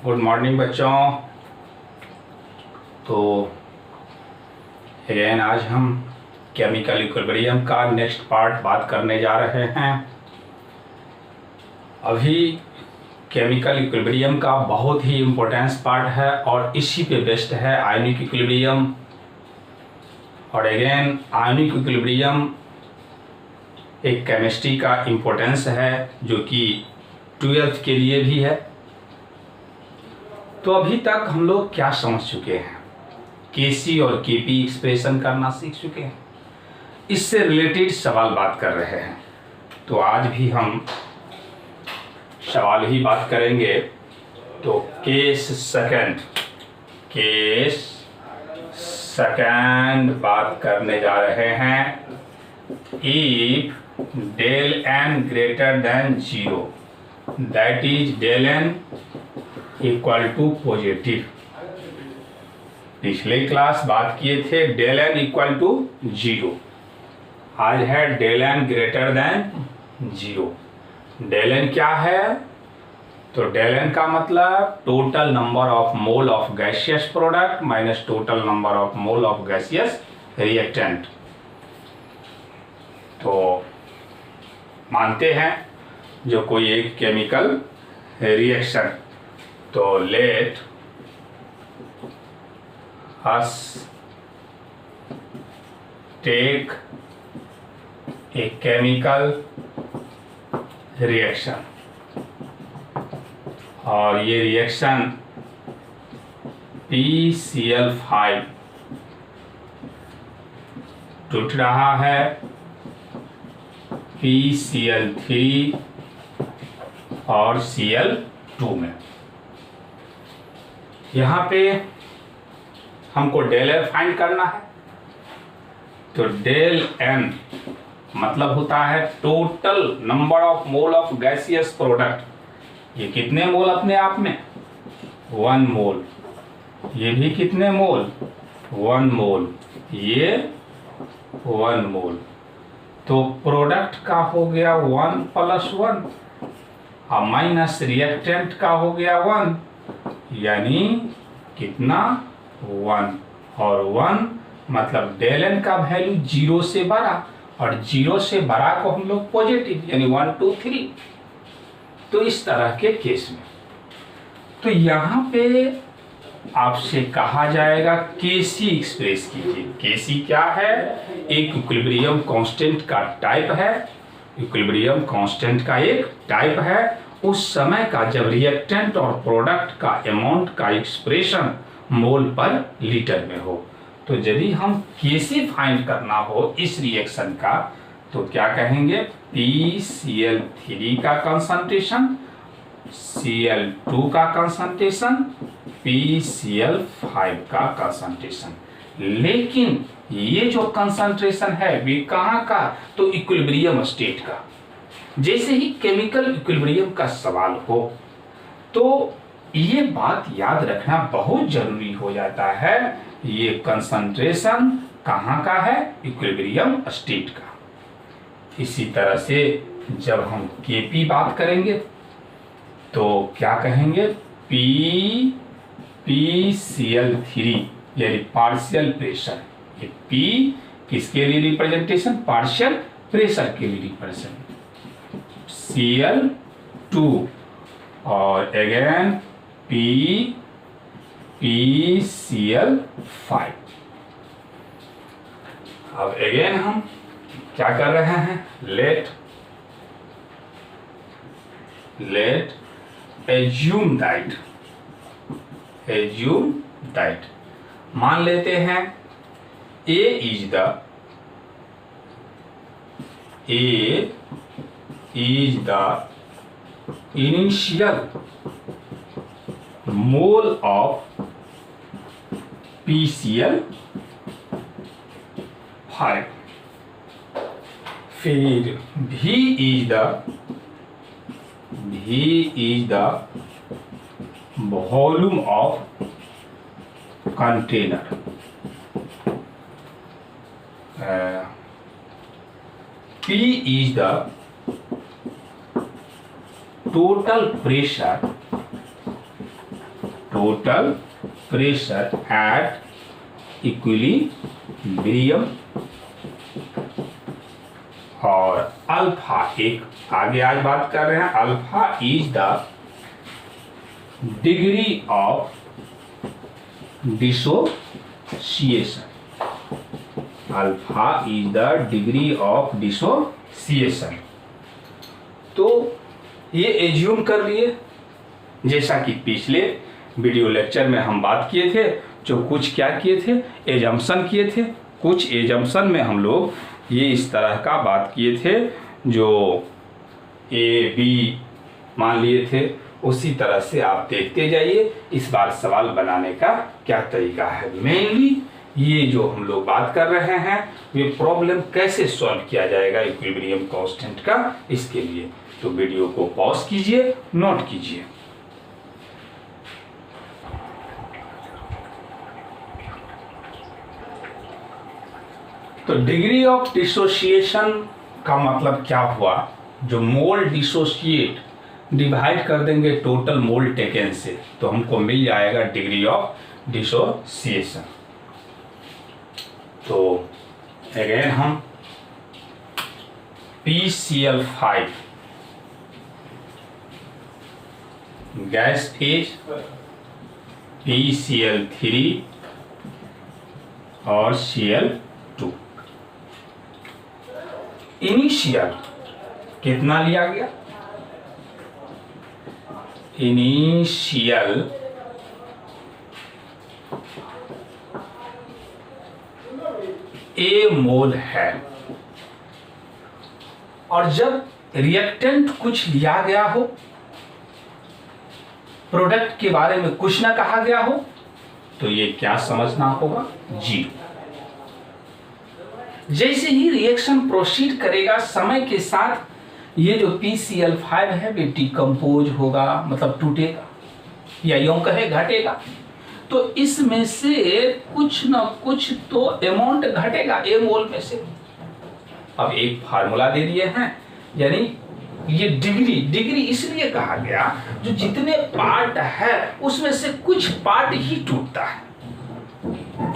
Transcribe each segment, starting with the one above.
Good morning बच्चों। तो again आज हम केमिकल इक्विलिब्रियम का नेक्स्ट पार्ट बात करने जा रहे हैं। अभी केमिकल इक्विलिब्रियम का बहुत ही इम्पोर्टेंस पार्ट है और इसी पे बेस्ड है आयनिक इक्विलिब्रियम। और अगेन आयनिक इक्विलिब्रियम एक केमिस्ट्री का इम्पोर्टेंस है जो कि 12th के लिए भी है। तो अभी तक हम लोग क्या समझ चुके हैं, केसी और केपी एक्सप्रेशन करना सीख चुके हैं, इससे रिलेटेड सवाल बात कर रहे हैं। तो आज भी हम सवाल ही बात करेंगे। तो केस सेकंड बात करने जा रहे हैं। If del n greater than 0 that is del n equal to positive. पिछले क्लास बात किए थे डेल एन इक्वल टू 0, आज है del n greater than 0। Del n क्या है? तो डेल एन का मतलब total number of mole of gaseous product minus total number of mole of gaseous reactant. तो मानते हैं जो कोई एक केमिकल रिएक्शन, तो let us take a chemical reaction, और ये रिएक्शन PCl5 टूट रहा है PCl3 और Cl2 में। यहाँ पे हमको डेल एन फाइंड करना है। तो डेल एन मतलब होता है total number of mole of gaseous product. ये कितने मोल अपने आप में? 1 मोल। ये भी कितने मोल? 1 मोल। ये 1 मोल। तो प्रोडक्ट का हो गया 1 + 1 और माइनस रिएक्टेंट का हो गया 1, यानी कितना? 1। और 1 मतलब डेल एन का वैल्यू 0 से बड़ा, और 0 से बड़ा को हम लोग पॉजिटिव यानी 1 2 3। तो इस तरह के केस में तो यहाँ पे आपसे कहा जाएगा केसी एक्सप्रेस कीजिए। केसी क्या है? एक इक्विलिब्रियम कांस्टेंट का टाइप है। इक्विलिब्रियम कांस्टेंट का एक टाइप है उस समय का जब रिएक्टेंट और प्रोडक्ट का अमाउंट का एक्सप्रेशन मोल पर लीटर में हो। तो यदि हम केसी फाइंड करना हो इस रिएक्शन का, तो क्या कहेंगे? PCl3 का कंसंट्रेशन, Cl2 का कंसंट्रेशन, PCl5 का कंसंट्रेशन। लेकिन ये जो कंसंट्रेशन है वे कहाँ का? तो इक्विलिब्रियम स्टेट का। जैसे ही केमिकल इक्विलिब्रियम का सवाल हो तो ये बात याद रखना बहुत जरूरी हो जाता है। ये कंसंट्रेशन कहाँ का है? इक्विलिब्रियम स्टेट का। इसी तरह से जब हम केपी बात करेंगे तो क्या कहेंगे? PCl3 यानी पार्शियल प्रेशर। ये P किसके लिए रिप्रेजेंटेशन? पार्शियल प्रेशर के लिए रिप्रेजेंटेशन। Cl2 और अगेन PCl5। अब अगेन हम क्या कर रहे हैं? लेट एज्यूम दैट मान लेते हैं A is the initial mole of PCl5, फिर V is the volume of container, P is the total pressure total pressure at equilibrium, और अल्फा, एक आगे आज बात कर रहे हैं, alpha is the degree of dissociation, alpha is the degree of dissociation. तो ये एज्यूम कर लिए, जैसा कि पिछले वीडियो लेक्चर में हम बात किए थे, जो कुछ क्या किए थे, एजम्पशन किए थे। कुछ एजम्पशन में हम लोग ये इस तरह का बात किए थे, जो ए बी मान लिए थे, उसी तरह से आप देखते जाइए इस बार सवाल बनाने का क्या तरीका है। मेनली ये जो हम लोग बात कर रहे हैं, ये प्रॉब्लम कैसे सॉल्व किया जाएगा इक्विलिब्रियम कांस्टेंट का, इसके लिए तो वीडियो को पॉज कीजिए, नोट कीजिए। तो डिग्री ऑफ डिसोसिएशन का मतलब क्या हुआ, जो मोल डिसोसिएट डिवाइड कर देंगे टोटल मोल टेकन से, तो हमको मिल जाएगा डिग्री ऑफ डिसोसिएशन। तो अगेन हम PCl5 गैस फेज, PCl3 और Cl2, इनिशियल कितना लिया गया, इनिशियल A मोल है, और जब रिएक्टेंट कुछ लिया गया हो, प्रोडक्ट के बारे में कुछ ना कहा गया हो, तो ये क्या समझना होगा, G। जैसे ही रिएक्शन प्रोसीड करेगा, समय के साथ ये जो PCl5 है वे डिकम्पोज होगा, मतलब टूटेगा, या यूं कहे घटेगा। तो इसमें से कुछ ना कुछ तो अमाउंट घटेगा ए मोल में से। अब एक फार्मूला दे दिए हैं, यानी ये डिग्री इसलिए कहा गया, जो जितने पार्ट है उसमें से कुछ पार्ट ही टूटता है,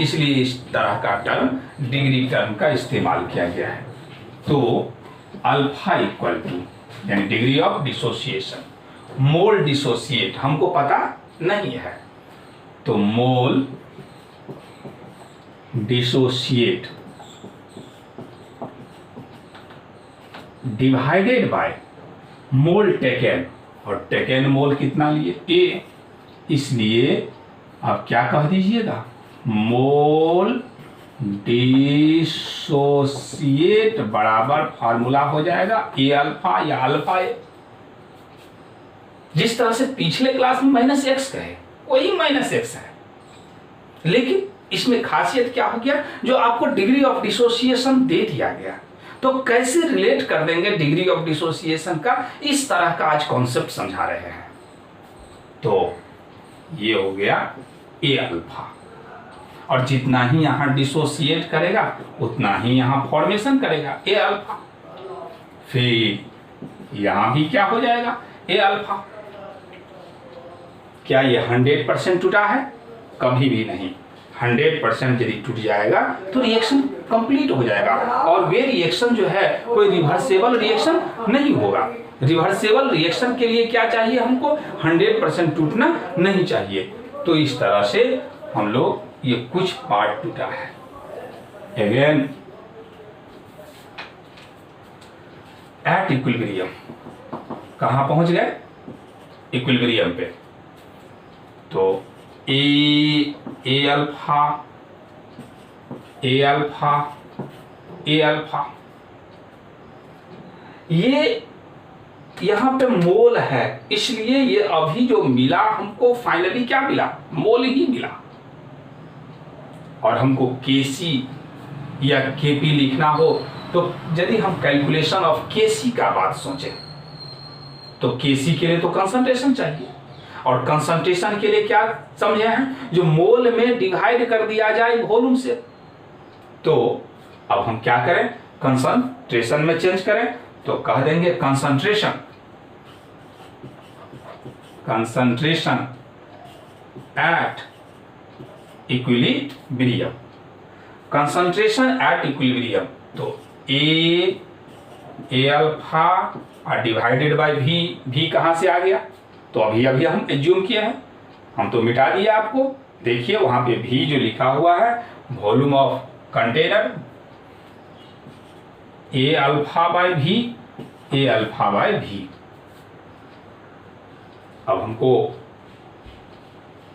इसलिए इस तरह का टर्म डिग्री टर्म का इस्तेमाल किया गया है। तो अल्फा इक्वल टू, यानी degree of dissociation, mole dissociate हमको पता नहीं है, तो mole dissociate divided by mole taken, और टेकन मोल कितना लिए, ए, इसलिए आप क्या कह दीजिएगा, मोल डिसोसिएट बराबर फार्मूला हो जाएगा ए अल्फा या अल्फा ए। जिस तरह से पिछले क्लास में -x कहे, वही -x है, लेकिन इसमें खासियत क्या हो गया, जो आपको डिग्री ऑफ डिसोसिएशन दे दिया गया, तो कैसे रिलेट कर देंगे डिग्री ऑफ डिसोसिएशन का, इस तरह का आज कॉन्सेप्ट समझा रहे हैं। तो ये हो गया ए अल्फा, और जितना ही यहां डिसोसिएट करेगा उतना ही यहां फॉर्मेशन करेगा ए अल्फा। फिर यहां भी क्या हो जाएगा, ए अल्फा। क्या ये 100% टूटा है, कभी भी नहीं। 100% यदि टूट जाएगा तो रिएक्शन कंप्लीट हो जाएगा, और वे रिएक्शन जो है कोई रिवर्सेबल रिएक्शन नहीं होगा। रिवर्सेबल रिएक्शन के लिए क्या चाहिए हमको, 100% टूटना नहीं चाहिए। तो इस तरह से हम लोग, ये कुछ पार्ट टूटा है। अगेन एट इक्विलिब्रियम, कहां पहुंच गए, इक्विलिब्रियम पे। तो ए अल्फा, ए अल्फा, ए अल्फा, ये यहां पे मोल है, इसलिए ये अभी जो मिला हमको फाइनली क्या मिला, मोल ही मिला। और हमको केसी या केपी लिखना हो, तो यदि हम कैलकुलेशन ऑफ केसी का बात सोचें, तो केसी के लिए तो कंसंट्रेशन चाहिए, और कंसंट्रेशन के लिए क्या समझे हैं, जो मोल में डिवाइड कर दिया जाए वॉल्यूम से। तो अब हम क्या करें, कंसंट्रेशन में चेंज करें, तो कह देंगे concentration, concentration at equilibrium, concentration at equilibrium, तो ए अल्फा और डिवाइडेड बाय भी कहाँ से आ गया, तो अभी हम एज्यूम किए हैं, हम तो मिटा दिया आपको। देखिए वहां पे भी जो लिखा हुआ है volume of container, A alpha by भी। अब हमको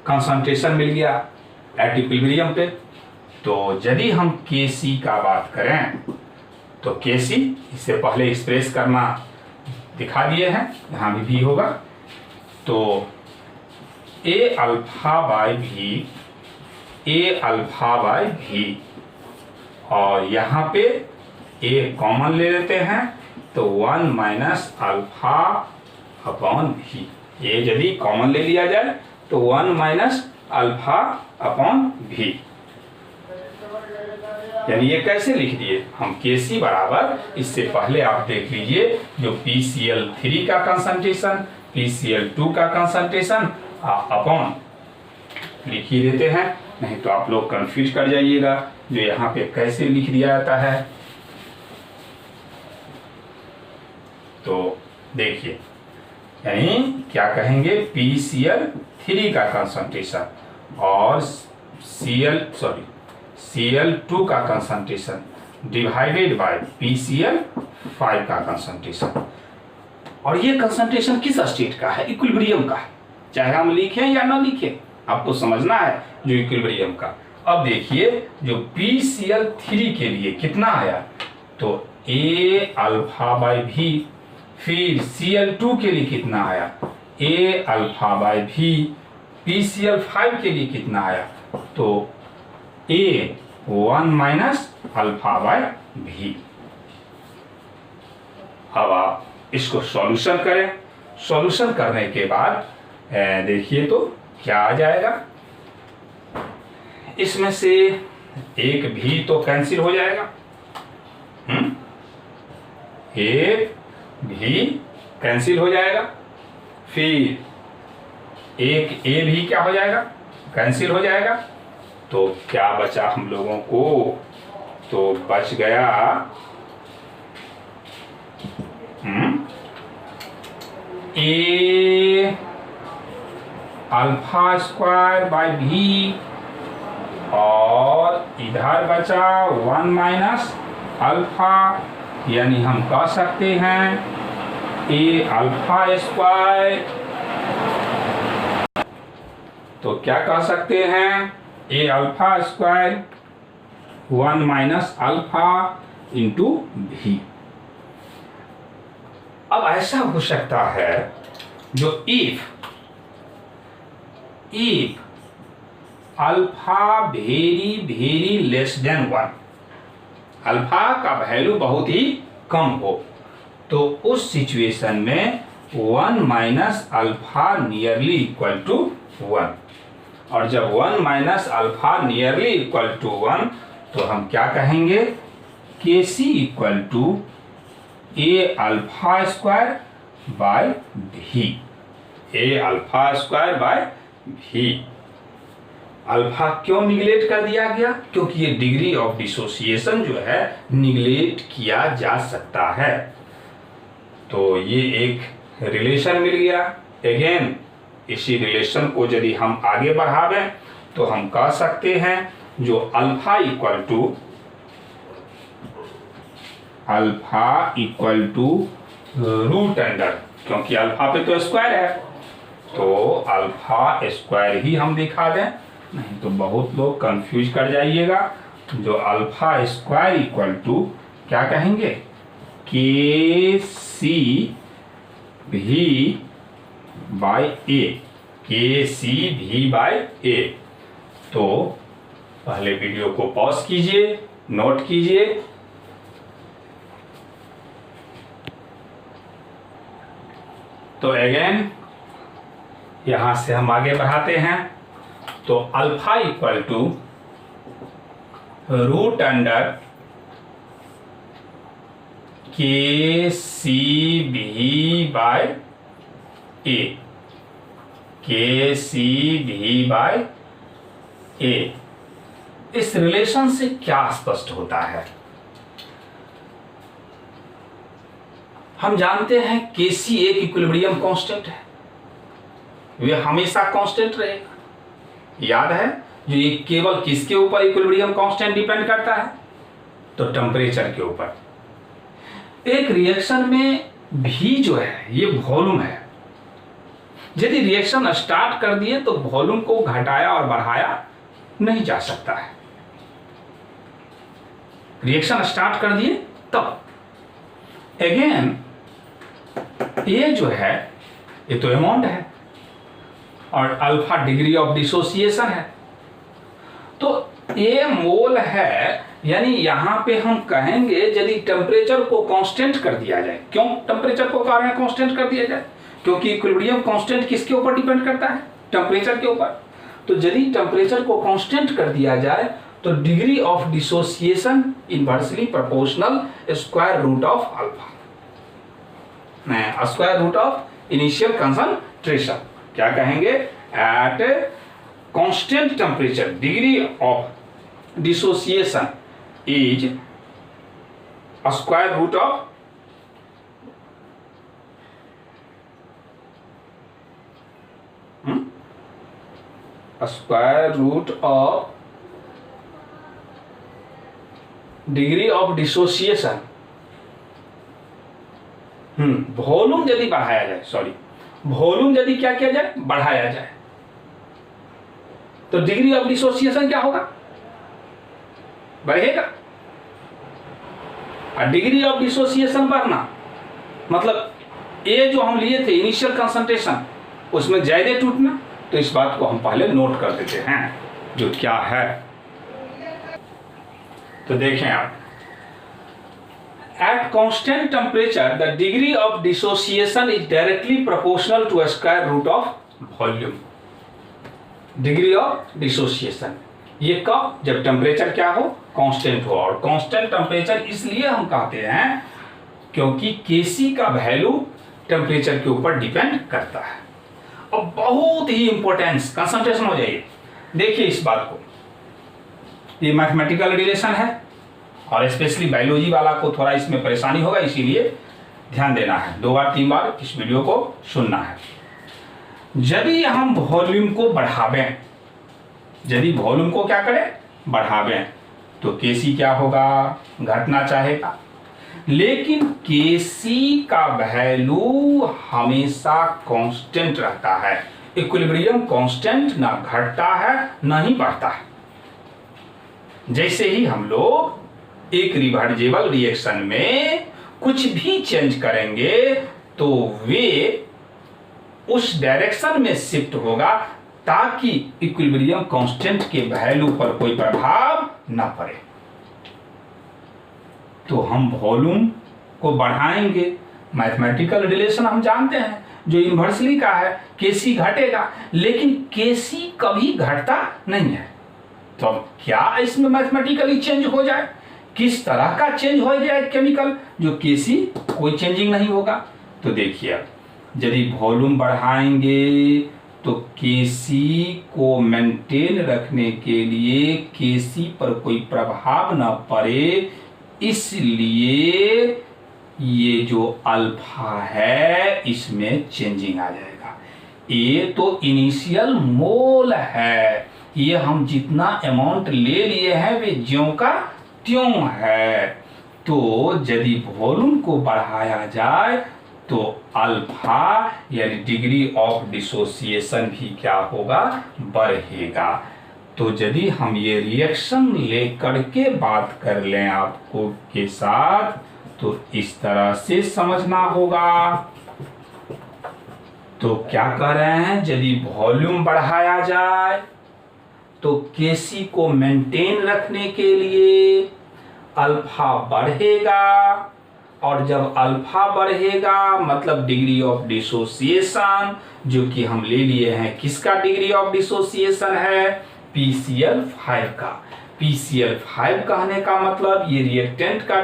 कंसंट्रेशन मिल गया एट इक्विलिब्रियम पे। तो यदि हम Kc का बात करें तो Kc इससे पहले एक्सप्रेस करना दिखा दिए हैं, यहाँ भी होगा। तो ए अल्फा बाय भी, और यहाँ पे ए कॉमन ले लेते हैं तो 1 माइनस अल्फा अपॉन भी। ये यदि कॉमन ले लिया जाए तो 1 माइनस अल्फा अपॉन भी, यानी ये कैसे लिख दिए हम Kc बराबर, इससे पहले आप देख लीजिए जो PCl3 का कंसंट्रेशन, PCl2 का कंसंट्रेशन अपॉन लिख ही देते हैं, नहीं तो आप लोग कंफ्यूज कर जाइएगा जो यहाँ पे कैसे लिख दिया जाता है। तो देखिए यानी क्या कहेंगे, PCl3 का कंसंट्रेशन और Cl2 का कंसंट्रेशन डिवाइडेड बाय PCl5 का कंसंट्रेशन। और ये कंसंट्रेशन किस स्टेट का है, इक्विलिब्रियम का है, चाहे हम लिखें या ना लिखें, आपको समझना है जो इक्विलिब्रियम का। अब देखिए जो PCl3 के लिए कितना आया, तो ए अल्फा बाय भी, फिर Cl2 के लिए कितना आया, ए अल्फा बाय भी, PCl5 के लिए कितना आया, तो ए 1 माइनस अल्फा बाय भी। अब आप इसको सॉल्यूशन करें, सॉल्यूशन करने के बाद देखिए तो क्या आ जाएगा, इसमें से एक भी तो कैंसिल हो जाएगा, एक भी कैंसिल हो जाएगा, फिर एक ए भी क्या हो जाएगा, कैंसिल हो जाएगा। तो क्या बचा हम लोगों को, तो बच गया ए अल्फा स्क्वायर बाय भी, और इधर बचा 1 माइनस अल्फा, यानी हम कह सकते हैं ए अल्फा स्क्वायर, तो क्या कह सकते हैं, a alpha square 1 minus alpha into b. अब ऐसा हो सकता है जो if alpha very less than 1, alpha का वैल्यू बहुत ही कम हो, तो उस सिचुएशन में 1 minus alpha nearly equal to 1, और जब 1 minus alpha nearly equal to 1 तो हम क्या कहेंगे, Kc equal to a alpha square by b, a alpha square by b. Alpha क्यों निगलेक्ट कर दिया गया, क्योंकि ये डिग्री ऑफ डिसोसिएशन जो है निगलेक्ट किया जा सकता है। तो ये एक रिलेशन मिल गया। अगेन इसी रिलेशन को यदि हम आगे बढ़ावें तो हम कह सकते हैं जो alpha equal to root under, क्योंकि अल्फा पे तो स्क्वायर है तो अल्फा स्क्वायर ही हम दिखा दें, नहीं तो बहुत लोग कंफ्यूज कर जाइएगा। जो अल्फा स्क्वायर इक्वल टू क्या कहेंगे, Kc भी बाय ए, Kc भी बाय ए। तो पहले वीडियो को पॉज कीजिए, नोट कीजिए। तो अगेन यहां से हम आगे बढ़ाते हैं। तो alpha equal to root under Kc भी बाय ए, KCV/A। इस रिलेशन से क्या स्पष्ट होता है? हम जानते हैं Kc एक इक्विलिब्रियम कांस्टेंट है, वे हमेशा कांस्टेंट रहेगा। याद है, जो ये केवल किसके ऊपर इक्विलिब्रियम कांस्टेंट डिपेंड करता है? तो टेम्परेचर के ऊपर। एक रिएक्शन में भी जो है ये वॉल्यूम है। यदि रिएक्शन स्टार्ट कर दिए तो वॉल्यूम को घटाया और बढ़ाया नहीं जा सकता है। रिएक्शन स्टार्ट कर दिए तब अगेन ये जो है ये तो अमाउंट है और अल्फा डिग्री ऑफ डिसोसिएशन है। तो ये मोल है, यानी यहां पे हम कहेंगे यदि टेम्परेचर को कांस्टेंट कर दिया जाए। क्यों टेम्परेचर को कह रहे हैं कांस्टेंट कर दिया जाए? क्योंकि इक्विलिब्रियम कांस्टेंट किसके ऊपर डिपेंड करता है? टेम्परेचर के ऊपर। तो यदि टेम्परेचर को कांस्टेंट कर दिया जाए तो degree of dissociation inversely proportional square root of alpha, square root of initial concentration. क्या कहेंगे? At constant temperature degree of dissociation is square root of degree of dissociation. Volume यदि बढ़ाया जाए, वॉल्यूम यदि क्या किया जाए? बढ़ाया जाए, तो डिग्री ऑफ डिसोसिएशन क्या होगा? बढ़ेगा। और डिग्री ऑफ डिसोसिएशन बढ़ना मतलब ये जो हम लिए थे इनिशियल कंसंट्रेशन, उसमें ज्यादा टूटना। तो इस बात को हम पहले नोट कर देते हैं जो क्या है। तो देखें आप, at constant temperature the degree of dissociation is directly proportional to square root of volume. Degree of dissociation ये कब? जब टेम्परेचर क्या हो? कांस्टेंट हो। और कांस्टेंट टेम्परेचर इसलिए हम कहते हैं क्योंकि Kc का वैल्यू टेम्परेचर के ऊपर डिपेंड करता है। और बहुत ही इंपॉर्टेंस, कंसंट्रेशन हो जाइए। देखिए इस बात को, ये मैथमेटिकल रिलेशन है और स्पेशली बायोलॉजी वाला को थोड़ा इसमें परेशानी होगा, इसीलिए ध्यान देना है। 2 बार 3 बार इस वीडियो को सुनना है। यदि हम वॉल्यूम को बढ़ावें, यदि वॉल्यूम को क्या करें? बढ़ावें, तो Kc क्या होगा? घटना चाहेगा। लेकिन Kc का वैल्यू हमेशा कांस्टेंट रहता है। इक्विलिब्रियम कांस्टेंट ना घटता है ना ही बढ़ता है। जैसे ही हम लोग एक रिवर्सिबल रिएक्शन में कुछ भी चेंज करेंगे तो वे उस डायरेक्शन में शिफ्ट होगा ताकि इक्विलिब्रियम कांस्टेंट के वैल्यू पर कोई प्रभाव न पड़े। तो हम वॉल्यूम को बढ़ाएंगे, मैथमेटिकल रिलेशन हम जानते हैं जो इन्वर्सली का है, Kc घटेगा, लेकिन Kc कभी घटता नहीं है। तो अब क्या इसमें मैथमेटिकली चेंज हो जाए? किस तरह का चेंज हो जाए केमिकल जो Kc कोई चेंजिंग नहीं होगा? तो देखिए, अब यदि वॉल्यूम बढ़ाएंगे तो Kc को मेंटेन रखने के लिए Kc पर कोई प्रभाव न पड़े, इसलिए ये जो अल्फा है इसमें चेंजिंग आ जाएगा। ये तो इनिशियल मोल है, ये हम जितना अमाउंट ले लिए हैं वे ज्यों का त्यों है। तो यदि वॉल्यूम को बढ़ाया जाए तो अल्फा यानी डिग्री ऑफ डिसोसिएशन भी क्या होगा? बढ़ेगा। तो यदि हम ये रिएक्शन लेकर के बात कर लें आपको के साथ, तो इस तरह से समझना होगा। तो क्या कह रहे हैं? यदि वॉल्यूम बढ़ाया जाए तो Kc को मेंटेन रखने के लिए अल्फा बढ़ेगा, और जब अल्फा बढ़ेगा मतलब डिग्री ऑफ डिसोसिएशन, जो कि हम ले लिए हैं किसका डिग्री ऑफ डिसोसिएशन है? PCl5 का। PCl5 कहने का मतलब ये रिएक्टेंट का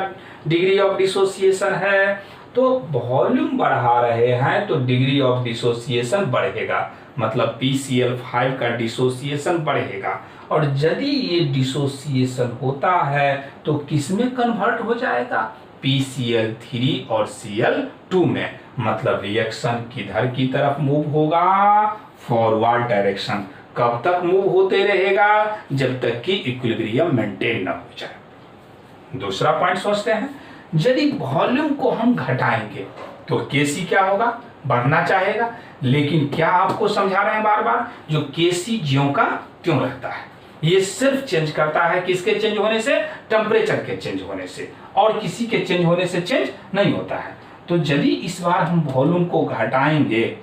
डिग्री ऑफ डिसोसिएशन है, तो वॉल्यूम बढ़ा रहे हैं तो डिग्री ऑफ डिसोसिएशन बढ़ेगा, मतलब PCl5 का डिसोसिएशन बढ़ेगा। और यदि ये डिसोसिएशन होता है तो किस में कन्वर्ट हो जाएगा? PCl3 और Cl2 में। मतलब रिएक्शन किधर की तरफ मूव होगा? Forward direction. कब तक मूव होते रहेगा? जब तक कि इक्विलिब्रियम मेंटेन न हो जाए। दूसरा पॉइंट सोचते हैं, यदि वॉल्यूम को हम घटाएंगे तो Kc क्या होगा? बढ़ना चाहेगा। लेकिन क्या आपको समझा रहे हैं बार बार, जो Kc ज्यों का त्यों रहता है। ये सिर्फ चेंज करता है किसके चेंज होने से? टेम्परेचर के चेंज होने से, और किसी के चेंज होने से चेंज नहीं होता है। तो यदि इस बार हम वॉल्यूम को घटाएंगे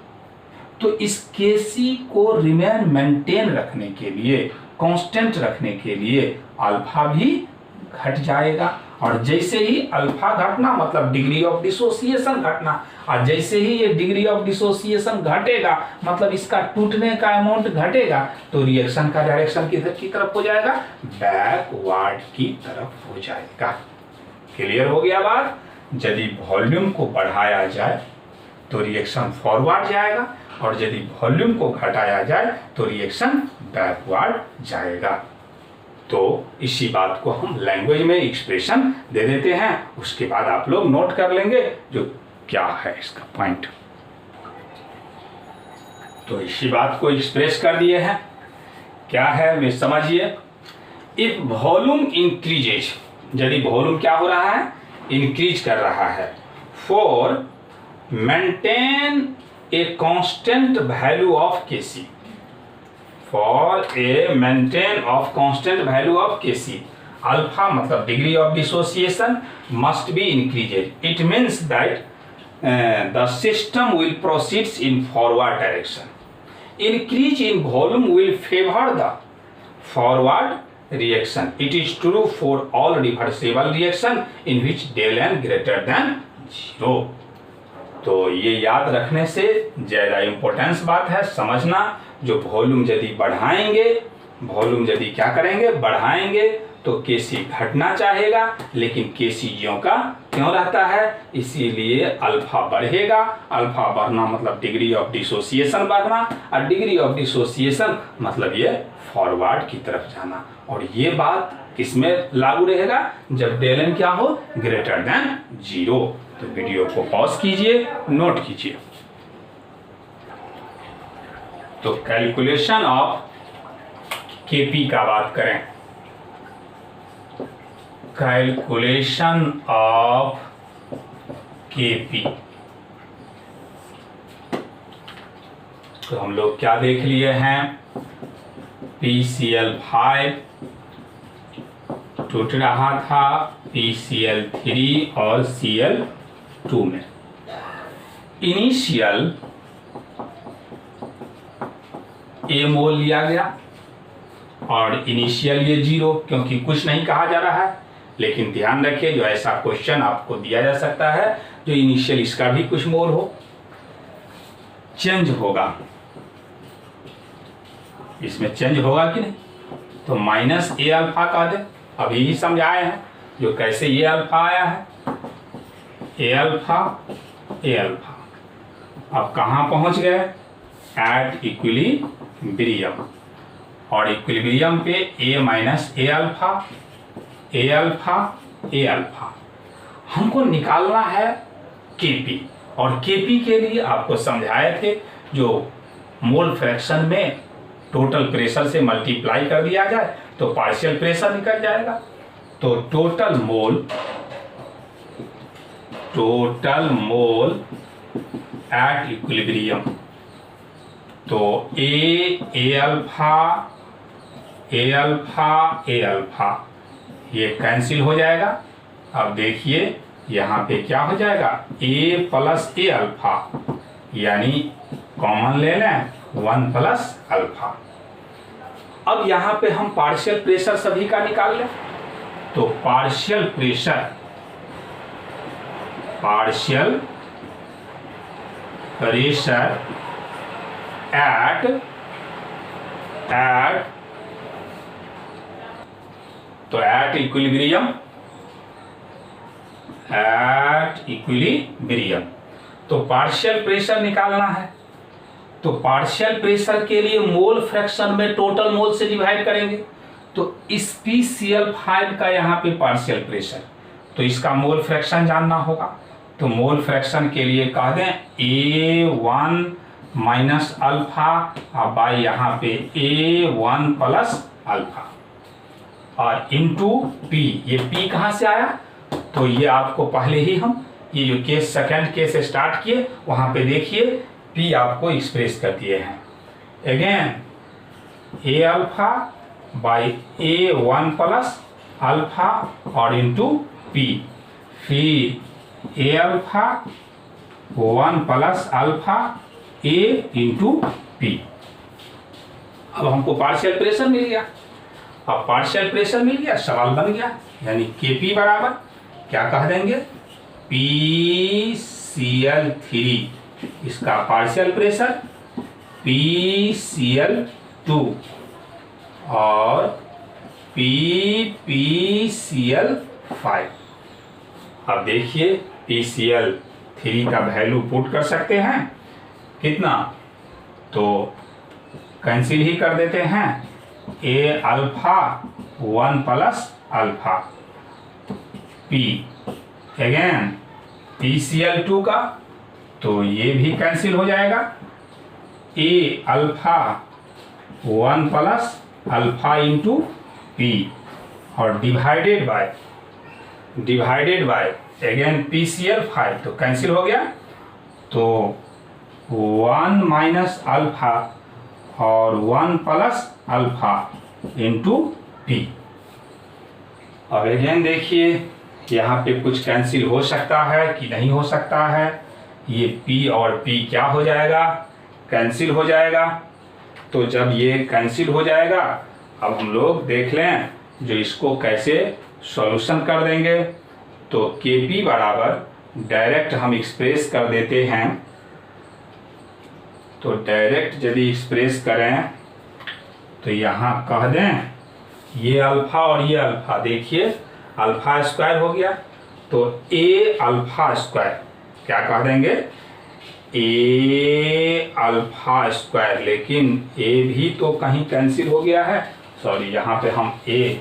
तो इस Kc को रिमेन मेंटेन रखने के लिए, कांस्टेंट रखने के लिए अल्फा भी घट जाएगा। और जैसे ही अल्फा घटना मतलब डिग्री ऑफ डिसोसिएशन घटना, और जैसे ही ये डिग्री ऑफ डिसोसिएशन घटेगा मतलब इसका टूटने का अमाउंट घटेगा, तो रिएक्शन का डायरेक्शन किधर की तरफ हो जाएगा? बैकवर्ड की तरफ हो जाएगा। क्लियर हो गया बात? यदि वॉल्यूम को बढ़ाया जाए तो रिएक्शन फॉरवर्ड जाएगा, और यदि वॉल्यूम को घटाया जाए तो रिएक्शन बैकवर्ड जाएगा। तो इसी बात को हम लैंग्वेज में एक्सप्रेशन दे देते हैं, उसके बाद आप लोग नोट कर लेंगे जो क्या है इसका पॉइंट। तो इसी बात को एक्सप्रेस कर दिए हैं, क्या है वे समझिए। इफ वॉल्यूम इंक्रीजेज, यदि वॉल्यूम क्या हो रहा है? इंक्रीज कर रहा है। For maintain a constant value of Kc, for a maintain of constant value of Kc, alpha मतलब degree of dissociation must be increased. It means that the system will proceed in forward direction. Increase in volume will favor the forward reaction. It is true for all reversible reaction in which del n greater than 0. तो ये याद रखने से ज़्यादा importance बात है समझना। जो वॉल्यूम यदि बढ़ाएंगे, वॉल्यूम यदि क्या करेंगे? बढ़ाएंगे, तो Kc घटना चाहेगा, लेकिन Kc ज्यों का क्यों रहता है? इसीलिए अल्फा बढ़ेगा। अल्फा बढ़ना मतलब डिग्री ऑफ डिसोसिएशन बढ़ना, और डिग्री ऑफ डिसोसिएशन मतलब ये फॉरवर्ड की तरफ जाना। और ये बात किसमें लागू रहेगा? जब डेल एन क्या हो? Greater than 0। तो वीडियो को पॉज कीजिए, नोट कीजिए। तो कैलकुलेशन ऑफ Kp का बात करें। कैलकुलेशन ऑफ Kp, तो हम लोग क्या देख लिए हैं? PCl5 टूट रहा था PCl3 और Cl2 में। इनिशियल A मोल लिया गया, और इनिशियल ये 0 क्योंकि कुछ नहीं कहा जा रहा है। लेकिन ध्यान रखिए, जो ऐसा क्वेश्चन आपको दिया जा सकता है जो इनिशियल इसका भी कुछ मोल हो, चेंज होगा, इसमें चेंज होगा कि नहीं? तो माइनस A अल्फा का दे, अभी ही समझाए हैं जो कैसे ये अल्फा आया है। A अल्फा अब कहाँ पहुंच गए? एट इक्विलिब्रियम, और इक्विलिब्रियम पे A माइनस A अल्फा हमको निकालना है Kp। और Kp के लिए आपको समझाए थे, जो मोल फ्रैक्शन में टोटल प्रेशर से मल्टीप्लाई कर दिया जाए तो पार्शियल प्रेशर निकल जाएगा। तो टोटल मोल एट इक्विलिब्रियम, तो A अल्फा ये कैंसिल हो जाएगा। अब देखिए यहाँ पे क्या हो जाएगा? A प्लस A अल्फा, यानी कॉमन ले लें 1 प्लस अल्फा। अब यहाँ पे हम पार्शियल प्रेशर सभी का निकाल लें, तो partial pressure at equilibrium at equilibrium. तो पार्शियल प्रेशर निकालना है, तो पार्शियल प्रेशर के लिए मोल फ्रैक्शन में टोटल मोल से डिवाइड करेंगे। तो इस PCl5 का यहाँ पे पार्शियल प्रेशर, तो इसका मोल फ्रैक्शन जानना होगा। तो मोल फ्रैक्शन के लिए कह दें A1 माइनस अल्फा बाई यहाँ पे A1 प्लस अल्फा और इनटू P। ये P कहाँ से आया, तो ये आपको पहले ही हम ये जो केस सेकेंड केस स्टार्ट किए वहाँ पे देखिए P आपको एक्सप्रेस कर दिए हैं। Again A alpha by A1 plus alpha और इनटू P, फिर A alpha 1 plus alpha A into P। अब हमको पार्शियल प्रेशर मिल गया। अब पार्शियल प्रेशर मिल गया, सवाल बन गया, यानी Kp बराबर क्या कह देंगे, PCl3, इसका पार्शियल प्रेशर PCl2 और PCl5। अब देखिए PCl3 का वैल्यू पुट कर सकते हैं कितना, तो कैंसिल ही कर देते हैं A alpha 1 plus alpha P। Again PCl2 का, तो ये भी कैंसिल हो जाएगा A alpha 1 plus alpha into P और डिवाइडेड बाय अगेन PCl5, तो कैंसिल हो गया, तो 1 माइनस अल्फा और 1 प्लस अल्फा इंटू P। अब अगेन देखिए यहाँ पे कुछ कैंसिल हो सकता है कि नहीं हो सकता है, ये P और P क्या हो जाएगा, कैंसिल हो जाएगा। तो जब ये कैंसिल हो जाएगा, अब हम लोग देख लें जो इसको कैसे सॉल्यूशन कर देंगे। तो Kp बराबर डायरेक्ट हम एक्सप्रेस कर देते हैं, तो डायरेक्ट यदि एक्सप्रेस करें तो यहाँ कह दें ये अल्फा और ये अल्फा, देखिए अल्फा स्क्वायर हो गया, तो A अल्फा स्क्वायर क्या कह देंगे, A अल्फा स्क्वायर, लेकिन A भी तो कहीं कैंसिल हो गया है, सॉरी यहाँ पे हम A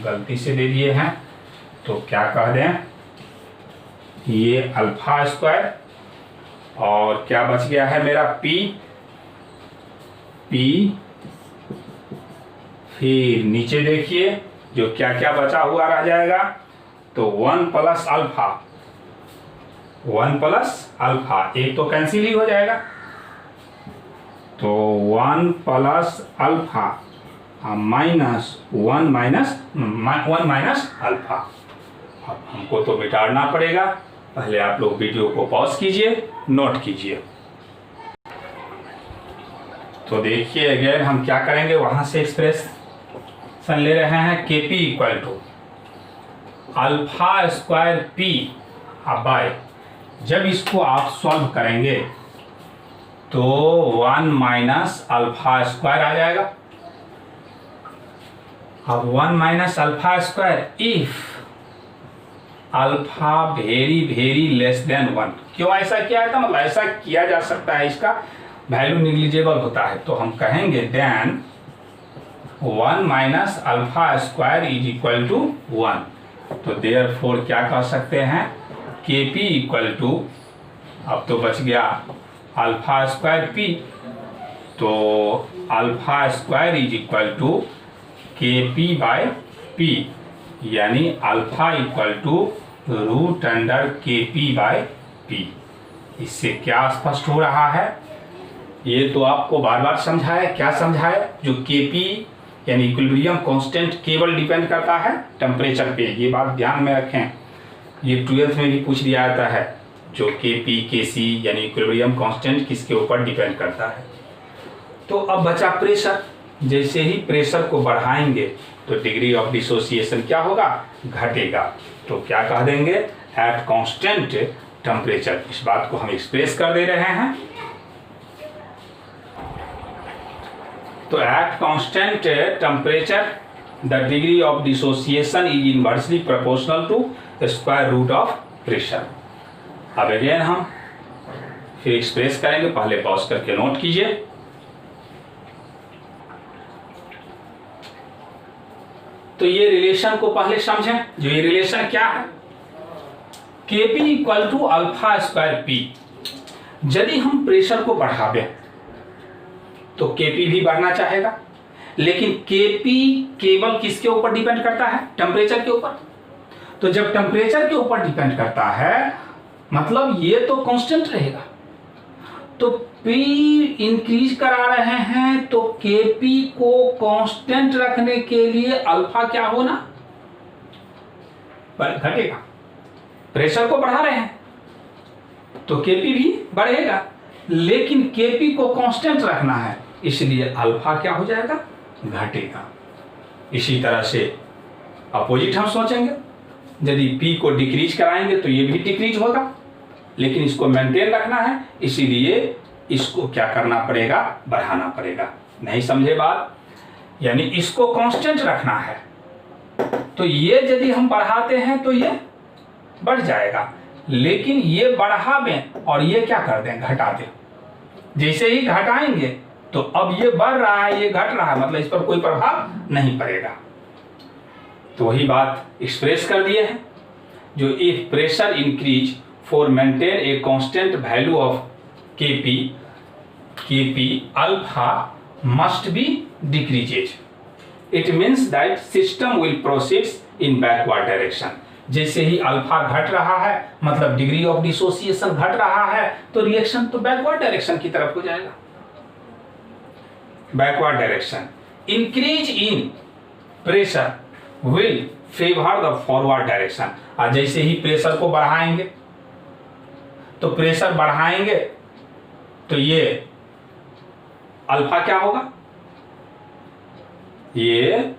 गलती से दे दिए हैं, तो क्या कह दें ये अल्फा स्क्वायर और क्या बच गया है मेरा P, फिर नीचे देखिए जो क्या क्या बचा हुआ रह जाएगा, तो 1 प्लस अल्फा एक तो कैंसिल ही हो जाएगा, तो 1 plus alpha minus 1 minus alpha. अब हमको तो मिटाना पड़ेगा, पहले आप लोग वीडियो को पॉज कीजिए, नोट कीजिए। तो देखिए अगेन हम क्या करेंगे, वहां से एक्सप्रेशन ले रहे हैं Kp equal to alpha square P by, जब इसको आप सॉल्व करेंगे तो 1 माइनस अल्फा स्क्वायर आ जाएगा। अब 1 minus alpha square if alpha very less than 1। क्यों ऐसा किया है, मतलब ऐसा किया जा सकता है, इसका वैल्यू निग्लिजिबल होता है, तो हम कहेंगे then 1 minus alpha square is equal to 1। तो देयरफॉर क्या कह सकते हैं, Kp इक्वल टू, अब तो बच गया अल्फा स्क्वायर P, तो alpha square is equal to Kp by P, यानी alpha equal to root under Kp by P। इससे क्या स्पष्ट हो रहा है, ये तो आपको बार बार समझाया, क्या समझाया, जो Kp यानी इक्विलिब्रियम कांस्टेंट केवल डिपेंड करता है टेम्परेचर पे, ये बात ध्यान में रखें, ये 12th में भी पूछ दिया जाता है, जो Kp Kc यानी इक्विलिब्रियम कांस्टेंट किसके ऊपर डिपेंड करता है। तो अब बचा प्रेशर, जैसे ही प्रेशर को बढ़ाएंगे तो डिग्री ऑफ डिसोसिएशन क्या होगा, घटेगा। तो क्या कह देंगे, एट कांस्टेंट टेम्परेचर, इस बात को हम एक्सप्रेस कर दे रहे हैं। तो at constant temperature the degree of dissociation is inversely proportional to square root of pressure. अब अगेन हम फिर एक्सप्रेस करेंगे, पहले पॉज करके नोट कीजिए। तो ये रिलेशन को पहले समझें। जो ये रिलेशन क्या है, Kp equal to alpha square P. यदि हम प्रेशर को बढ़ावे तो Kp भी बढ़ना चाहेगा, लेकिन Kp केवल किसके ऊपर डिपेंड करता है? टेम्परेचर के ऊपर। तो जब टेम्परेचर के ऊपर डिपेंड करता है मतलब ये तो कांस्टेंट रहेगा। तो P इंक्रीज करा रहे हैं तो Kp को कांस्टेंट रखने के लिए अल्फा क्या होना? घटेगा। प्रेशर को बढ़ा रहे हैं तो Kp भी बढ़ेगा, लेकिन Kp को कांस्टेंट रखना है इसलिए अल्फा क्या हो जाएगा? घटेगा। इसी तरह से अपोजिट हम सोचेंगे, यदि P को डिक्रीज कराएंगे तो ये भी डिक्रीज होगा, लेकिन इसको मेंटेन रखना है इसीलिए इसको क्या करना पड़ेगा? बढ़ाना पड़ेगा। नहीं समझे बात? यानी इसको कांस्टेंट रखना है तो ये यदि हम बढ़ाते हैं तो ये बढ़ जाएगा, लेकिन ये बढ़ावें और ये क्या कर दें? घटा दें। जैसे ही घटाएंगे तो अब ये बढ़ रहा है ये घट रहा है, मतलब इस पर कोई प्रभाव नहीं पड़ेगा। तो वही बात एक्सप्रेस कर दिए हैं। जो if pressure increase for maintain a constant value of Kp alpha must be decreases. It means that system will proceeds in backward direction. जैसे ही अल्फा घट रहा है मतलब डिग्री ऑफ डिसोसिएशन घट रहा है तो रिएक्शन तो बैकवर्ड डायरेक्शन की तरफ हो जाएगा। Backward direction. Increase in pressure will favour the forward direction. और जैसे ही प्रेशर को बढ़ाएंगे तो प्रेशर बढ़ाएंगे तो ये अल्फा क्या होगा? ये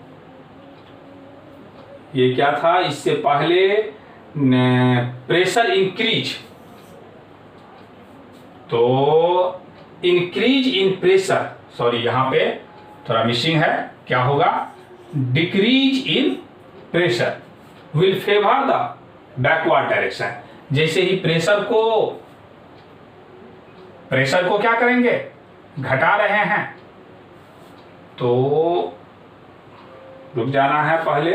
क्या था इससे पहले? प्रेशर इंक्रीज, तो इंक्रीज इन प्रेशर, सॉरी यहां पे थोड़ा मिसिंग है, क्या होगा? Decrease in pressure will favour the backward direction. जैसे ही प्रेशर को क्या करेंगे? घटा रहे हैं तो रुक जाना है पहले।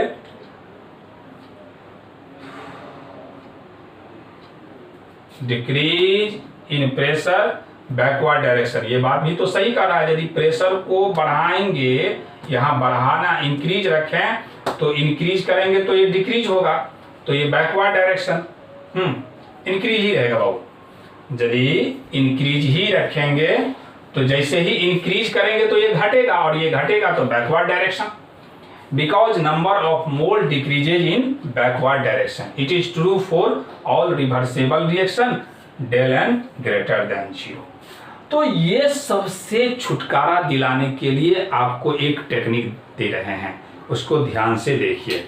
Decrease in pressure backward direction, ये बात भी तो सही कर रहा है। यदि प्रेशर को बढ़ाएंगे, यहां बढ़ाना इंक्रीज रखें तो इंक्रीज करेंगे तो ये डिक्रीज होगा, तो ये बैकवर्ड डायरेक्शन इंक्रीज ही रहेगा बाबू। यदि इंक्रीज ही रखेंगे तो जैसे ही इंक्रीज करेंगे तो ये घटेगा और ये घटेगा तो backward direction. Because number of mole decreases in backward direction, it is true for all reversible reaction del n greater than 0। तो ये सबसे छुटकारा दिलाने के लिए आपको एक टेक्निक दे रहे हैं, उसको ध्यान से देखिए।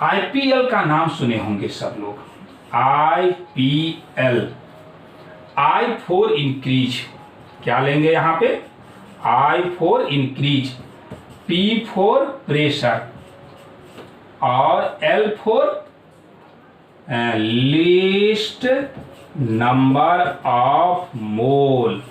आईपीएल का नाम सुने होंगे सब लोग। आईपीएल, आई फॉर इंक्रीज, क्या लेंगे यहां पे? I for increase, P for pressure और L for least number of mole.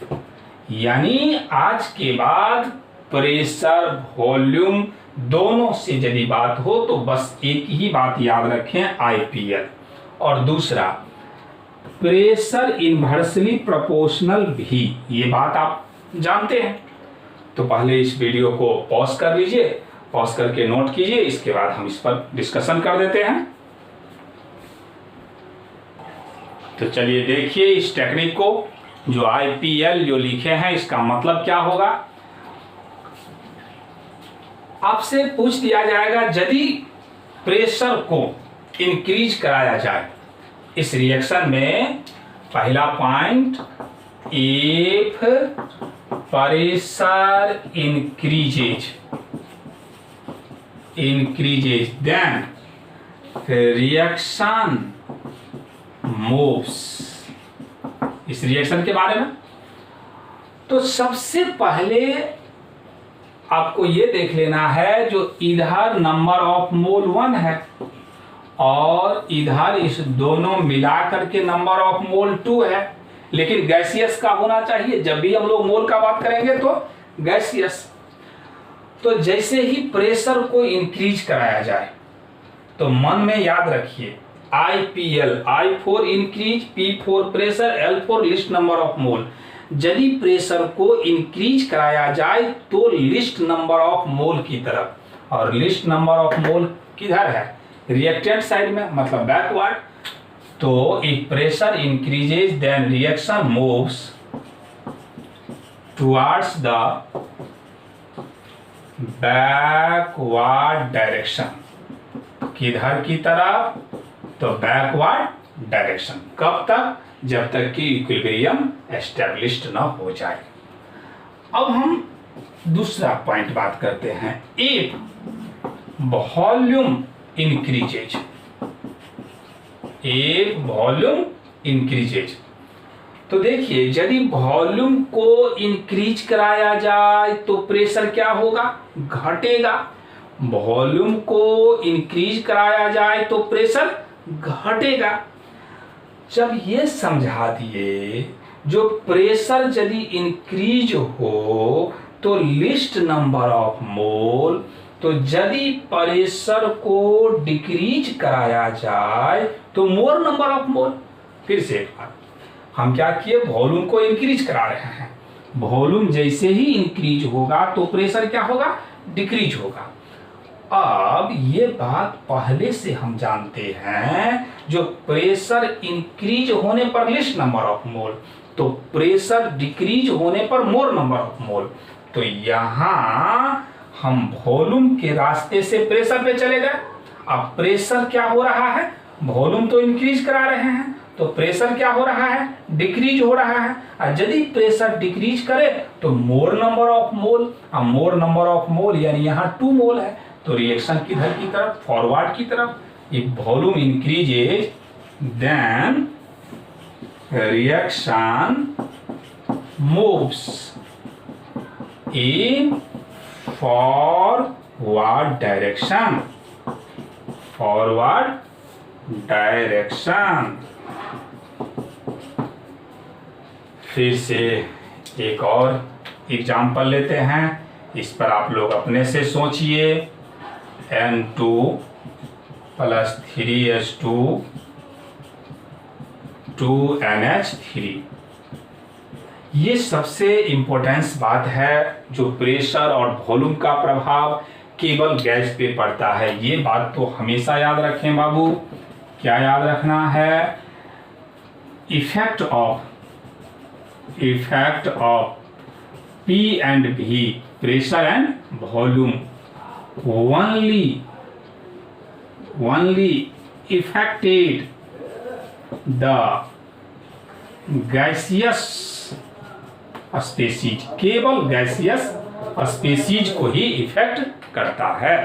यानी आज के बाद प्रेशर वॉल्यूम दोनों से यदि बात हो तो बस एक ही बात याद रखें, आईपीएल। और दूसरा प्रेशर इन्वर्सली प्रोपोर्शनल भी, ये बात आप जानते हैं। तो पहले इस वीडियो को पॉज कर लीजिए, पॉज करके नोट कीजिए, इसके बाद हम इस पर डिस्कशन कर देते हैं। तो चलिए देखिए इस टेक्निक को। जो आईपीएल जो लिखे हैं इसका मतलब क्या होगा? आपसे पूछ दिया जाएगा यदि प्रेशर को इंक्रीज कराया जाए इस रिएक्शन में, पहला point, if pressure increases then reaction moves. इस रिएक्शन के बारे में तो सबसे पहले आपको ये देख लेना है, जो इधर नंबर ऑफ मोल 1 है और इधर इस दोनों मिला करके नंबर ऑफ मोल 2 है, लेकिन गैसियस का होना चाहिए। जब भी हम लोग मोल का बात करेंगे तो गैसियस। तो जैसे ही प्रेशर को इंक्रीज कराया जाए तो मन में याद रखिए IPL, I for increase, P for pressure, L for list number of मोल। यदि प्रेशर को इंक्रीज कराया जाए तो लिस्ट नंबर ऑफ मोल की तरफ, और लिस्ट नंबर ऑफ मोल किधर है? रिएक्टेंट साइड में, मतलब बैकवर्ड। तो if pressure increases then reaction moves towards the backward direction. किधर की तरफ? तो बैकवर्ड डायरेक्शन। कब तक? जब तक कि इक्विलिब्रियम एस्टेब्लिश्ड ना हो जाए। अब हम दूसरा पॉइंट बात करते हैं। If volume increases, if volume increases, तो देखिए यदि वॉल्यूम को इंक्रीज कराया जाए तो प्रेशर क्या होगा? घटेगा। वॉल्यूम को इंक्रीज कराया जाए तो प्रेशर घटेगा। जब ये समझा दिए, जो प्रेशर यदि इंक्रीज हो तो लिस्ट नंबर ऑफ मोल, तो यदि प्रेशर को डिक्रीज कराया जाए तो मोर नंबर ऑफ मोल। फिर से एक बार, हम क्या किए? वॉल्यूम को इंक्रीज करा रहे हैं। वॉल्यूम जैसे ही इंक्रीज होगा तो प्रेशर क्या होगा? डिक्रीज होगा। अब ये बात पहले से हम जानते हैं, जो प्रेशर इंक्रीज होने पर लिस्ट नंबर ऑफ मोल, तो प्रेशर डिक्रीज होने पर मोर नंबर ऑफ मोल। तो यहां हम वॉल्यूम के रास्ते से प्रेशर पे चले गए। अब प्रेशर क्या हो रहा है? वॉल्यूम तो इंक्रीज करा रहे हैं, तो प्रेशर क्या हो रहा है? डिक्रीज हो रहा है। और यदि प्रेशर डिक्रीज करे तो मोर नंबर ऑफ मोल, और मोर नंबर ऑफ मोल यानी यहाँ 2 मोल है, तो रिएक्शन किधर की तरफ? फॉरवर्ड की तरफ। If volume increases then reaction moves in forward direction, forward direction. फिर से एक और एग्जाम्पल लेते हैं, इस पर आप लोग अपने से सोचिए। N2 + 3H2 2NH3, ये सबसे इम्पोर्टेंस बात है। जो प्रेशर और वॉल्यूम का प्रभाव केवल गैस पे पड़ता है, ये बात तो हमेशा याद रखें बाबू। क्या याद रखना है? Effect of P and V, pressure and volume, only affected the gaseous species, केवल गैसियस स्पीसीज को ही इफेक्ट करता है।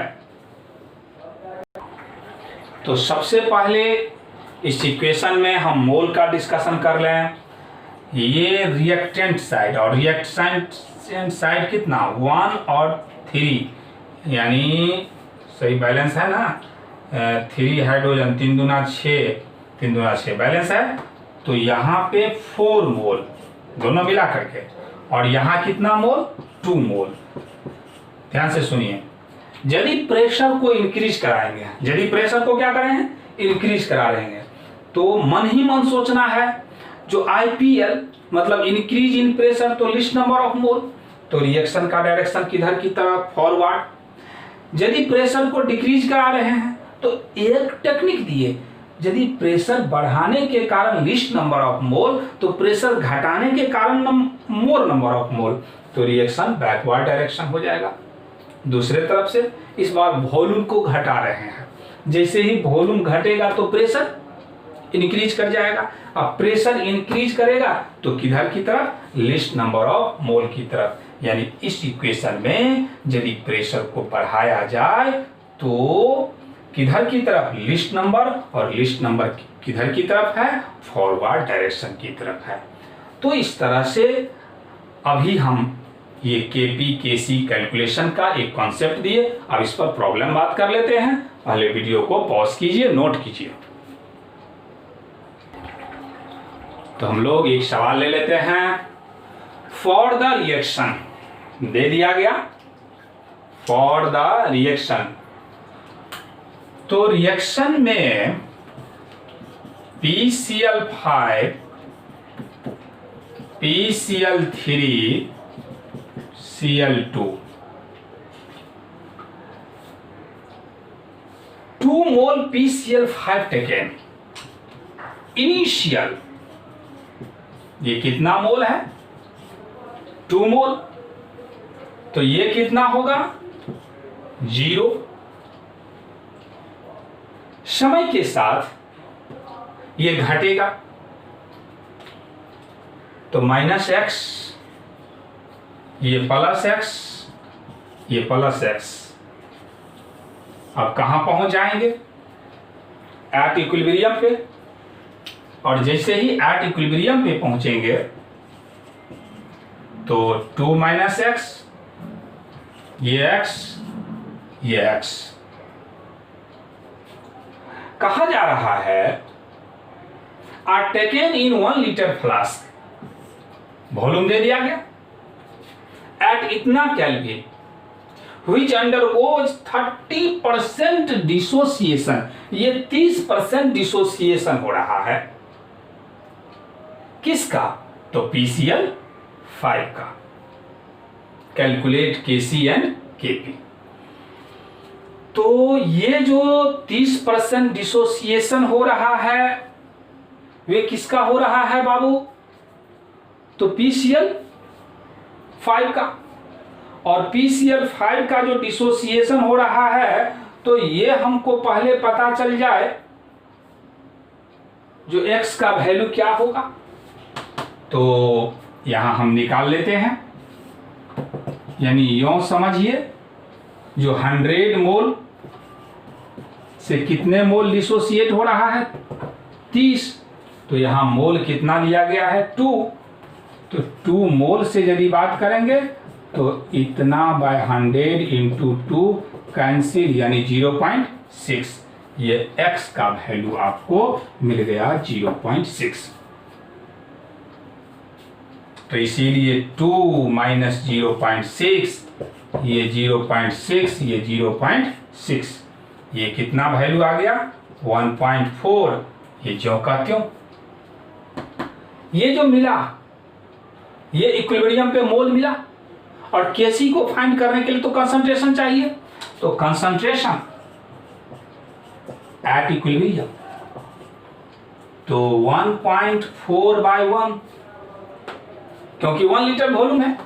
तो सबसे पहले इस इक्वेशन में हम मोल का डिस्कशन कर लें। ये रिएक्टेंट साइड, और रिएक्टेंट साइड कितना? 1 और 3, यानी सही बैलेंस है ना? 3 हाइड्रोजन, 3 दूना 6, 3 दूना 6 बैलेंस है। तो यहाँ पे 4 मोल दोनों मिला करके, और यहाँ कितना मोल? 2 मोल। ध्यान से सुनिए, यदि प्रेशर को इंक्रीज कराएंगे, यदि प्रेशर को क्या करेंगे? इंक्रीज करा लेंगे, तो मन ही मन सोचना है जो IPL मतलब इंक्रीज इन प्रेशर, तो लिस्ट नंबर ऑफ मोल, तो रिएक्शन का डायरेक्शन किधर की तरफ? फॉरवर्ड। यदि प्रेशर को डिक्रीज करा रहे हैं तो एक टेक्निक दिए, यदि प्रेशर बढ़ाने के कारण लिस्ट नंबर ऑफ मोल, तो प्रेशर घटाने के कारण मोर नंबर ऑफ मोल, तो रिएक्शन बैकवर्ड डायरेक्शन हो जाएगा। दूसरे तरफ से इस बार वॉल्यूम को घटा रहे हैं, जैसे ही वॉल्यूम घटेगा तो प्रेशर इंक्रीज कर जाएगा। अब प्रेशर इंक्रीज करेगा तो किधर की तरफ? लिस्ट नंबर ऑफ मोल की तरफ। यानी इस इक्वेशन में यदि प्रेशर को बढ़ाया जाए तो किधर की तरफ? लिस्ट नंबर, और लिस्ट नंबर किधर की तरफ है? फॉरवर्ड डायरेक्शन की तरफ है। तो इस तरह से अभी हम ये केपी केसी कैलकुलेशन का एक कॉन्सेप्ट दिए। अब इस पर प्रॉब्लम बात कर लेते हैं। पहले वीडियो को पॉज कीजिए, नोट कीजिए। तो हम लोग एक सवाल ले लेते हैं। फॉर द रिएक्शन दे दिया गया, फॉर द रिएक्शन। तो रिएक्शन में PCl5 PCl3 Cl2 2 मोल PCl5 टेकन। इनिशियल ये कितना मोल है? 2 मोल। तो ये कितना होगा? 0। समय के साथ ये घटेगा, तो -x, ये +x, ये +x। अब कहां पहुंच जाएंगे? एट इक्विलिब्रियम पे। और जैसे ही एट इक्विलिब्रियम पे पहुंचेंगे तो 2 - x, ये x, ये x। कहा जा रहा है are taken in 1 litre flask. Volume दे दिया गया एट इतना केल्विन व्हिच अंडरगोज 30% डिसोसिएशन। ये 30% डिसोसिएशन हो रहा है। किसका? तो PCl5 का। Calculate Kc and Kp। तो ये जो 30% डिसोसिएशन हो रहा है वे किसका हो रहा है बाबू? तो PCl5 का। और PCl5 का जो डिसोसिएशन हो रहा है तो ये हमको पहले पता चल जाए जो x का वैल्यू क्या होगा। तो यहां हम निकाल लेते हैं। यानी यूं समझिए, जो 100 मोल से कितने मोल डिसोसिएट हो रहा है? 30। तो यहां मोल कितना लिया गया है? 2। तो 2 मोल से यदि बात करेंगे तो इतना बाय 100 इंटू 2 कैंसिल, यानी 0.6। ये x का वैल्यू आपको मिल गया 0.6। तो इसीलिए 2 - 0.6, ये 0.6, ये 0.6, ये कितना वैल्यू आ गया? 1.4। ये ज्यों का त्यों। ये जो मिला ये इक्विलिब्रियम पे मोल मिला। और Kc को फाइंड करने के लिए तो कंसंट्रेशन चाहिए। तो कंसंट्रेशन एट इक्विलिब्रियम तो 1.4/1, क्योंकि 1 लीटर वॉल्यूम है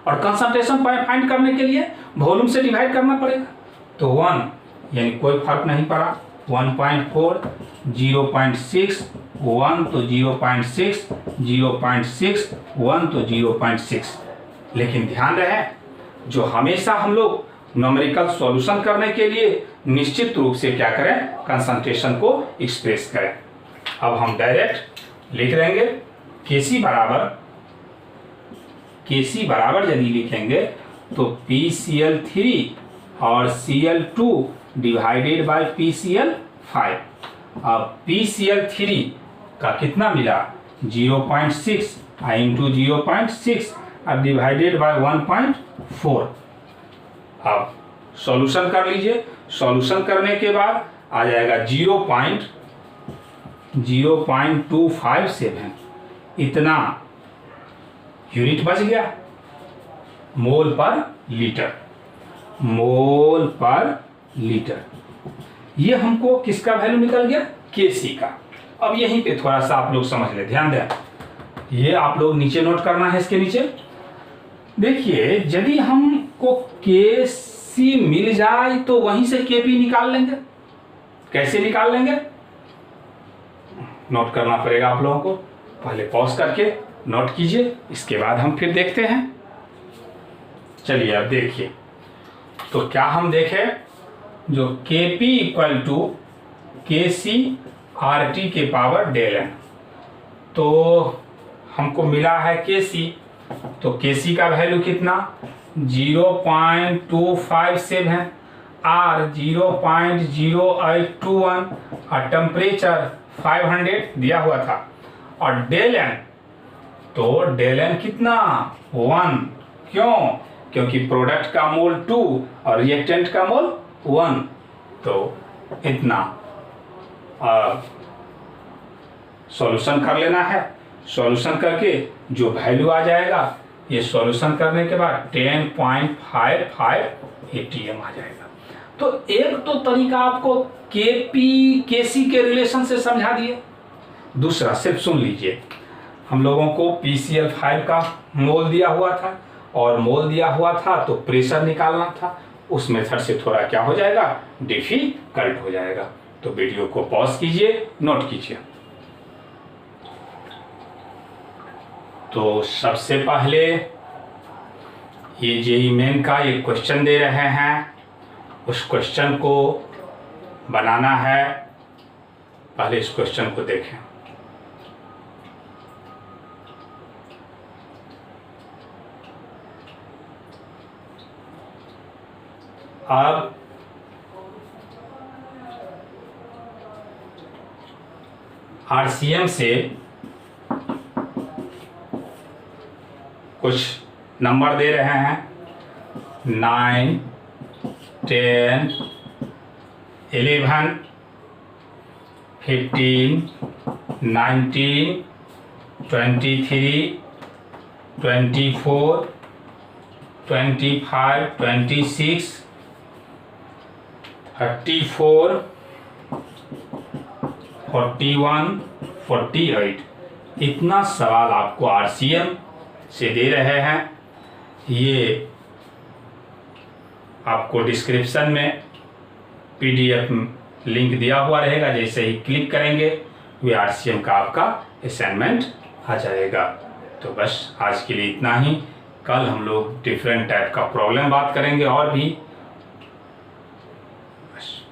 और कंसंट्रेशन फाइंड करने के लिए वॉल्यूम से डिवाइड करना पड़ेगा। तो 1 यानी कोई फर्क नहीं पड़ा। 1.4, 0.6, 1 तो 0.6, 0.6, 1 तो 0.6। लेकिन ध्यान रहे, जो हमेशा हम लोग न्यूमेरिकल सॉल्यूशन करने के लिए निश्चित रूप से क्या करें? कंसंट्रेशन को एक्सप्रेस करें। अब हम डायरेक्ट लिख देंगे Kc बराबर यदि लिखेंगे तो PCl3 और Cl2 डिवाइडेड बाय PCl5। अब PCl3 का कितना मिला? 0.6 इंटू 0.6 और डिवाइडेड बाय 1.4। अब सॉल्यूशन कर लीजिए। सॉल्यूशन करने के बाद आ जाएगा 0.0257। इतना यूनिट बच गया मोल पर लीटर। मोल पर लीटर ये हमको किसका वैल्यू निकल गया? Kc का। अब यहीं पे थोड़ा सा आप लोग समझ ले, ध्यान दें। ये आप लोग नीचे नोट करना है। इसके नीचे देखिए, यदि हमको Kc मिल जाए तो वहीं से Kp निकाल लेंगे। कैसे निकाल लेंगे? नोट करना पड़ेगा आप लोगों को। पहले पॉज करके नोट कीजिए, इसके बाद हम फिर देखते हैं। चलिए अब देखिए, तो क्या हम देखें, जो Kp = Kc RT के पावर डेल n। तो हमको मिला है Kc, तो Kc का वैल्यू कितना 0.257, R 0.0821 और टेम्परेचर 500 दिया हुआ था। और डेल एन, तो डेल एन कितना 1, क्यों? क्योंकि प्रोडक्ट का मोल 2 और रिएक्टेंट का मोल 1, तो इतना सॉल्यूशन कर लेना है। सॉल्यूशन करके जो वैल्यू आ जाएगा, ये सॉल्यूशन करने के बाद 10.55 atm आ जाएगा। तो एक तो तरीका आपको Kc के रिलेशन से समझा दिए। दूसरा सिर्फ सुन लीजिए, हम लोगों को PCl5 का मोल दिया हुआ था, और मोल दिया हुआ था तो प्रेशर निकालना था। उस मेथड से थोड़ा क्या हो जाएगा, डिफिकल्ट हो जाएगा। तो वीडियो को पॉज कीजिए, नोट कीजिए। तो सबसे पहले ये जेईई मेन का ये क्वेश्चन दे रहे हैं, उस क्वेश्चन को बनाना है। पहले इस क्वेश्चन को देखें। अब RCM से कुछ नंबर दे रहे हैं 9, 10, 11, 15, 19, 23, 24, 25, 26, 34, 41, 48। इतना सवाल आपको RCM से दे रहे हैं। ये आपको डिस्क्रिप्शन में PDF लिंक दिया हुआ रहेगा, जैसे ही क्लिक करेंगे वे RCM का आपका असाइनमेंट आ जाएगा। तो बस आज के लिए इतना ही। कल हम लोग डिफरेंट टाइप का प्रॉब्लम बात करेंगे और भी। बस।